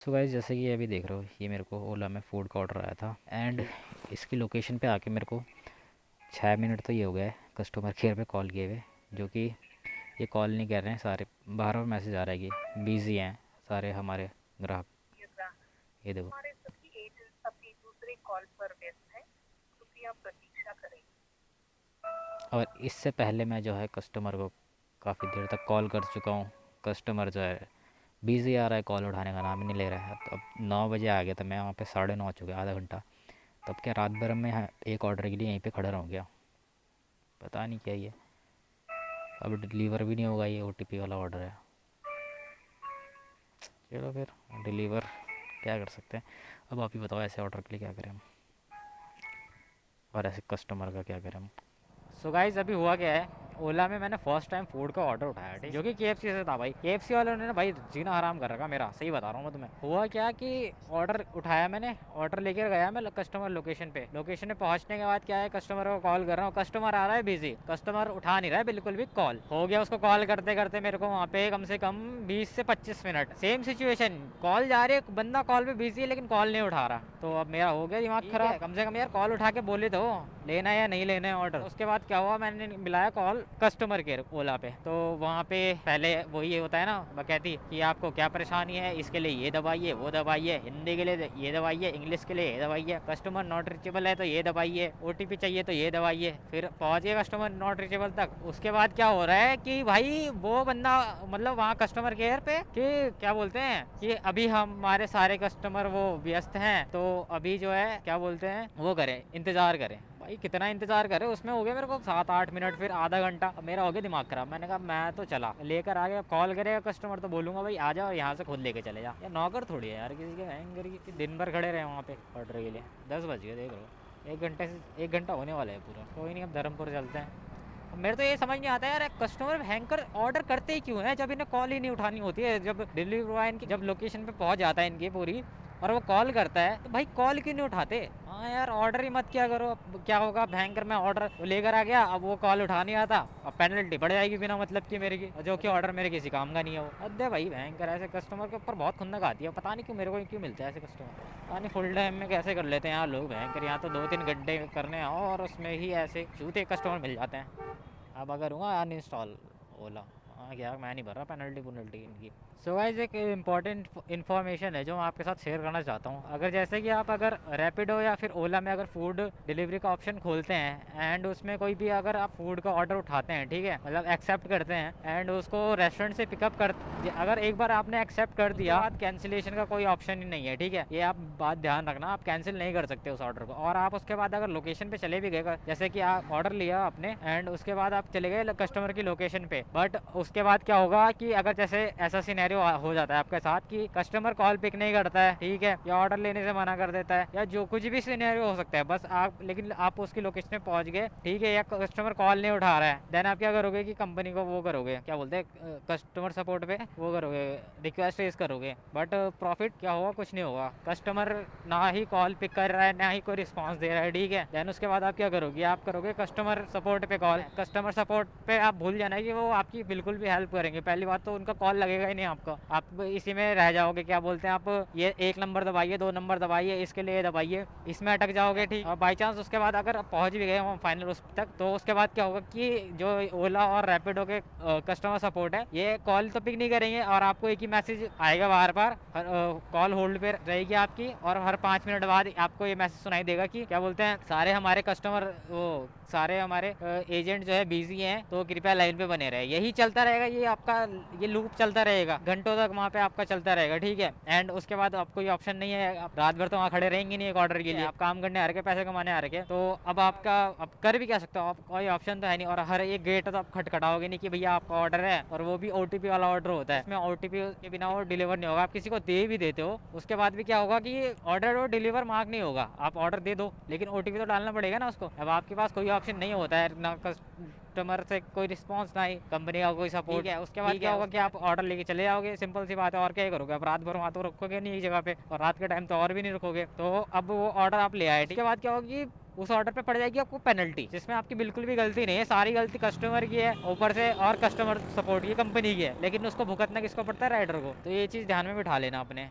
So guys, जैसे कि अभी देख रहे हो, ये मेरे को ओला में फ़ूड का ऑर्डर आया था एंड इसकी लोकेशन पे आके मेरे को 6 मिनट तो ये हो गया है कस्टमर केयर पे कॉल किए हुए। जो कि ये कॉल नहीं कर रहे हैं, सारे बार बार मैसेज आ रहा है कि बिज़ी हैं सारे हमारे ग्राहक। ये देखो। और इससे पहले मैं जो है कस्टमर को काफ़ी देर तक कॉल कर चुका हूँ। कस्टमर जो है बिज़ी आ रहा है, कॉल उठाने का नाम ही नहीं ले रहा है। तो अब 9 बजे आ गया था मैं वहाँ पे, 9:30 हो चुके, आधा घंटा। तब क्या रात भर में एक ऑर्डर के लिए यहीं पे खड़ा रहूँ क्या? पता नहीं क्या ये। अब डिलीवर भी नहीं होगा, ये ओटीपी वाला ऑर्डर है। चलो फिर डिलीवर क्या कर सकते हैं। अब आप ही बताओ, ऐसे ऑर्डर के लिए क्या करें हम, और ऐसे कस्टमर का क्या करें हम। सो गाइस, अभी हुआ क्या है, ओला में मैंने फर्स्ट टाइम फूड का ऑर्डर उठाया, ठीक, जो कि केएफसी से था। भाई केएफसी वालों ने ना भाई जीना हराम कर रखा मेरा, सही बता रहा हूँ मैं तुम्हें। हुआ क्या कि ऑर्डर उठाया मैंने, ऑर्डर लेकर गया मैं कस्टमर लोकेशन पे पहुंचने के बाद क्या है, कस्टमर को कॉल कर रहा हूँ, कस्टमर आ रहा है बिजी, कस्टमर उठा नहीं रहा है बिल्कुल भी। कॉल हो गया उसको कॉल करते करते मेरे को वहाँ पे कम से कम 20 से 25 मिनट। सेम सिचुएशन, कॉल जा रही है, बंदा कॉल पे बिजी है लेकिन कॉल नहीं उठा रहा। तो अब मेरा हो गया दिमाग खराब, कम से कम यार कॉल उठा के बोले तो लेना है या नहीं लेना है ऑर्डर। उसके बाद क्या हुआ, मैंने मिलाया कॉल कस्टमर केयर ओला पे। तो वहाँ पे पहले वही होता है ना, बकैती कि आपको क्या परेशानी है, इसके लिए ये दबाइए, वो दबाइए, हिंदी के लिए ये दबाइए, इंग्लिश के लिए ये दबाइए, कस्टमर नॉट रीचेबल है तो ये दबाइए, ओटीपी चाहिए तो ये दबाइए। फिर पहुँच गए कस्टमर नॉट रीचेबल तक। उसके बाद क्या हो रहा है कि भाई वो बंदा, मतलब वहाँ कस्टमर केयर पे, कि क्या बोलते हैं कि अभी हमारे सारे कस्टमर वो व्यस्त हैं, तो अभी जो है क्या बोलते हैं वो करें, इंतज़ार करें। भाई कितना इंतजार करे, उसमें हो गया मेरे को 7-8 मिनट, फिर आधा घंटा। अब मेरा हो गया दिमाग खराब, मैंने कहा मैं तो चला लेकर आ गया। कॉल करेगा कस्टमर तो बोलूंगा भाई आ जाओ, यहाँ से खुद लेके चले जा। या नौकर थोड़ी है यार किसी के हैंगर की दिन भर खड़े रहे वहाँ पे ऑर्डर के लिए। 10 बज गए, देख लो 1 घंटा होने वाला है पूरा। कोई नहीं, अब धर्मपुर चलते हैं। अब मेरे तो ये समझ नहीं आता यार, कस्टमर हैंकर ऑर्डर करते ही क्यों है जब इन्हें कॉल ही नहीं उठानी होती है। जब डिलीवरी बॉय इनकी जब लोकेशन पे पहुंच जाता है इनकी पूरी, और वो कॉल करता है, तो भाई कॉल क्यों नहीं उठाते। हाँ यार, ऑर्डर ही मत किया करो। अब क्या होगा, भयंकर मैं ऑर्डर लेकर आ गया, अब वो कॉल उठा नहीं आता, अब पेनल्टी बढ़ जाएगी बिना मतलब की मेरे की, जो कि ऑर्डर मेरे किसी काम का नहीं है वो। अरे भाई भयंकर, ऐसे कस्टमर के ऊपर बहुत खुंदक आती है। पता नहीं क्यों मेरे को क्यों मिलता है ऐसे कस्टमर, पता नहीं फुल टाइम में कैसे कर लेते हैं यार लोग भयंकर। यहाँ तो 2-3 घंटे करने आओ और उसमें ही ऐसे चूते कस्टमर मिल जाते हैं। अब अगर हुआ अनइंस्टॉल ओला, हाँ क्या, मैं नहीं भर रहा पेनल्टी पुनल्टी इनकी। सो गाइस, एक इम्पॉर्टेंट इन्फॉर्मेशन है जो मैं आपके साथ शेयर करना चाहता हूँ। अगर जैसे कि आप अगर रैपिडो या फिर ओला में अगर फूड डिलीवरी का ऑप्शन खोलते हैं एंड उसमें कोई भी अगर आप फूड का ऑर्डर उठाते हैं, ठीक है, मतलब एक्सेप्ट करते हैं एंड उसको रेस्टोरेंट से पिकअप कर, अगर एक बार आपने एक्सेप्ट कर दिया, बाद कैंसिलेशन का कोई ऑप्शन ही नहीं है, ठीक है। ये आप बात ध्यान रखना, आप कैंसिल नहीं कर सकते उस ऑर्डर को। और आप उसके बाद अगर लोकेशन पे चले भी गए, जैसे कि आप ऑर्डर लिया आपने एंड उसके बाद आप चले गए कस्टमर की लोकेशन पे, बट उसके बाद क्या होगा कि अगर जैसे ऐसा सिनेरियो हो जाता है आपके साथ कि कस्टमर कॉल पिक नहीं करता है, ठीक है, या ऑर्डर लेने से मना कर देता है, या जो कुछ भी सिनेरियो हो सकता है, बस आप, लेकिन आप उसकी लोकेशन पे पहुंच गए, ठीक है, या कस्टमर कॉल नहीं उठा रहा है, देन आप क्या करोगे कि कंपनी को वो करोगे, क्या बोलते हैं, कस्टमर सपोर्ट पे वो करोगे, रिक्वेस्ट रेज करोगे। बट प्रॉफिट क्या होगा, कुछ नहीं होगा। कस्टमर ना ही कॉल पिक कर रहा है, ना ही कोई रिस्पॉन्स दे रहा है, ठीक है। देन उसके बाद आप क्या करोगे, आप करोगे कस्टमर सपोर्ट पे कॉल। कस्टमर सपोर्ट पे आप भूल जाना कि वो आपकी बिल्कुल भी हेल्प करेंगे। पहली बात तो उनका कॉल लगेगा ही नहीं आपका, आप इसी में रह जाओगे, क्या बोलते हैं, आप ये 1 नंबर दबाइए, 2 नंबर दबाइए, इसके लिए दबाइए, इसमें अटक जाओगे, ठीक। और बाई चांस उसके बाद अगर पहुंच भी गए फाइनल उस तक, तो उसके बाद क्या होगा कि जो ओला और रैपिडो के कस्टमर सपोर्ट है, ये कॉल तो पिक नहीं करेंगे और आपको एक ही मैसेज आएगा बार बार, कॉल होल्ड पे रहेगी आपकी, और हर 5 मिनट बाद आपको ये मैसेज सुनाई देगा कि क्या बोलते हैं, सारे हमारे कस्टमर, वो सारे हमारे एजेंट जो है बिजी हैं, तो कृपया लाइन पे बने रहे। यही चलता रहेगा, ये आपका ये लूप चलता रहेगा घंटों तक, वहाँ पे आपका चलता रहेगा, ठीक है। एंड उसके बाद आपको ये ऑप्शन नहीं है, आप रात भर तो वहाँ खड़े रहेंगे नहीं एक ऑर्डर के लिए, आप काम करने आ रखे, पैसे कमाने आ रखे, तो अब आपका, अब कर भी क्या सकते हो आप, कोई ऑप्शन तो है नहीं। और हर एक गेट तो आप खटखटाओगे नहीं कि भैया आपका ऑर्डर है, और वो भी ओटीपी वाला ऑर्डर होता है, इसमें ओटीपी के बिना वो डिलीवर नहीं होगा। आप किसी को दे भी देते हो, उसके बाद भी क्या होगा कि ऑर्डर वो डिलीवर मार्क नहीं होगा। आप ऑर्डर दे दो लेकिन ओटीपी तो डालना पड़ेगा ना उसको। अब आपके पास कोई ऑप्शन नहीं होता है, ना कस्टमर से कोई रिस्पांस, ना ही कंपनी का कोई सपोर्ट है। उसके बाद क्या होगा कि आप ऑर्डर लेके चले जाओगे, सिंपल सी बात है। और क्या ही करोगे, आप रात भर वहाँ तो रखोगे नहीं एक जगह पे, और रात के टाइम तो और भी नहीं रखोगे। तो अब वो ऑर्डर आप ले आए, ठीक है, बाद क्या होगा कि उस ऑर्डर पे पड़ जाएगी आपको पेनल्टी, जिसमें आपकी बिल्कुल भी गलती नहीं है, सारी गलती कस्टमर की है ऊपर से, और कस्टमर सपोर्ट की कंपनी की है, लेकिन उसको भुगतना किसको पड़ता है, राइडर को। तो ये चीज़ ध्यान में बिठा लेना अपने।